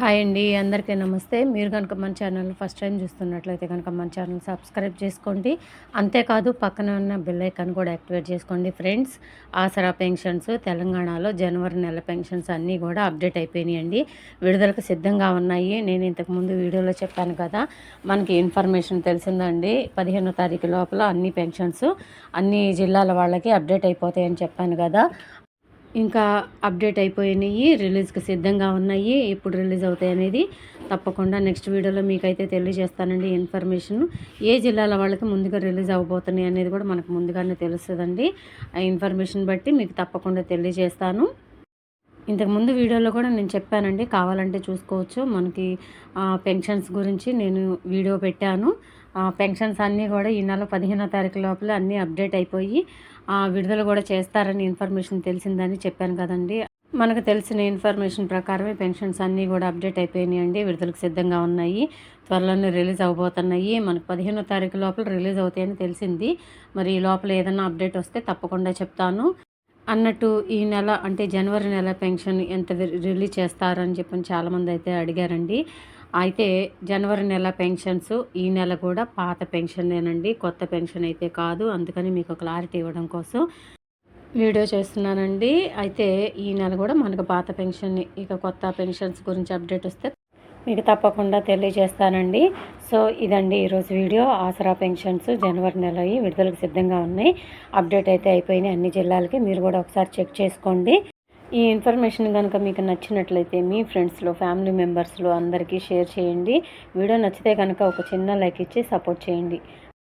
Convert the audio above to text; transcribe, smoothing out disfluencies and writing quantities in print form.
Hi అండి. అందరికీ నమస్తే. మీరు గనుక మన ఛానల్ ఫస్ట్ టైం చూస్తున్నట్లయితే గనుక మన ఛానల్ సబ్స్క్రైబ్ చేసుకోండి. అంతేకాదు పక్కన ఉన్న బెల్ ఐకాన్ కూడా యాక్టివేట్ చేసుకోండి ఫ్రెండ్స్. ఆసరా పెన్షన్స్ తెలంగాణలో జనవరి నెల పెన్షన్స్ అన్నీ కూడా అప్డేట్ అయిపోయినాయండి. విడుదలకు సిద్ధంగా ఉన్నాయి. నేను ఇంతకుముందు వీడియోలో చెప్పాను కదా, మనకి ఇన్ఫర్మేషన్ తెలిసిందండి. 15వ తారీఖు లోపల అన్ని పెన్షన్స్ అన్ని జిల్లాల వాళ్ళకి అప్డేట్ అయిపోతాయని చెప్పాను కదా. ఇంకా అప్డేట్ అయిపోయినాయి, రిలీజ్కి సిద్ధంగా ఉన్నాయి. ఎప్పుడు రిలీజ్ అవుతాయి అనేది తప్పకుండా నెక్స్ట్ వీడియోలో మీకైతే తెలియజేస్తానండి. ఇన్ఫర్మేషన్ ఏ జిల్లాల వాళ్ళకి ముందుగా రిలీజ్ అవ్వబోతున్నాయి అనేది కూడా మనకు ముందుగానే తెలుస్తుందండి. ఆ ఇన్ఫర్మేషన్ బట్టి మీకు తప్పకుండా తెలియజేస్తాను. ఇంతకుముందు వీడియోలో కూడా నేను చెప్పానండి, కావాలంటే చూసుకోవచ్చు. మనకి పెన్షన్స్ గురించి నేను వీడియో పెట్టాను. పెన్షన్స్ అన్నీ కూడా ఈ నెల 15వ తారీఖు లోపల అన్నీ అప్డేట్ అయిపోయి విడుదల కూడా చేస్తారని ఇన్ఫర్మేషన్ తెలిసిందని చెప్పాను కదండి. మనకు తెలిసిన ఇన్ఫర్మేషన్ ప్రకారమే పెన్షన్స్ అన్నీ కూడా అప్డేట్ అయిపోయినాయండి. విడుదలకు సిద్ధంగా ఉన్నాయి. త్వరలోనే రిలీజ్ అవబోతున్నాయి. మనకు 15వ తారీఖు లోపల రిలీజ్ అవుతాయని తెలిసింది. మరి ఈ లోపల ఏదైనా అప్డేట్ వస్తే తప్పకుండా చెప్తాను. అన్నట్టు ఈ నెల అంటే జనవరి నెల పెన్షన్ ఎంత రిలీజ్ చేస్తారని చెప్పని చాలామంది అయితే అడిగారండి. అయితే జనవరి నెల పెన్షన్స్ ఈ నెల కూడా పాత పెన్షనేనండి, కొత్త పెన్షన్ అయితే కాదు. అందుకని మీకు క్లారిటీ ఇవ్వడం కోసం వీడియో చేస్తున్నానండి. అయితే ఈ నెల కూడా మనకు పాత పెన్షన్, ఇక కొత్త పెన్షన్స్ గురించి అప్డేట్ వస్తే మీకు తప్పకుండా తెలియజేస్తానండి. సో ఇదండి ఈరోజు వీడియో. ఆసరా పెన్షన్స్ జనవరి నెల విడుదలకు సిద్ధంగా ఉన్నాయి. అప్డేట్ అయితే అయిపోయినాయి అన్ని జిల్లాలకి. మీరు కూడా ఒకసారి చెక్ చేసుకోండి. ఈ ఇన్ఫర్మేషన్ కనుక మీకు నచ్చినట్లయితే మీ ఫ్రెండ్స్లో, ఫ్యామిలీ మెంబర్స్లో అందరికీ షేర్ చేయండి. వీడియో నచ్చితే కనుక ఒక చిన్న లైక్ ఇచ్చి సపోర్ట్ చేయండి.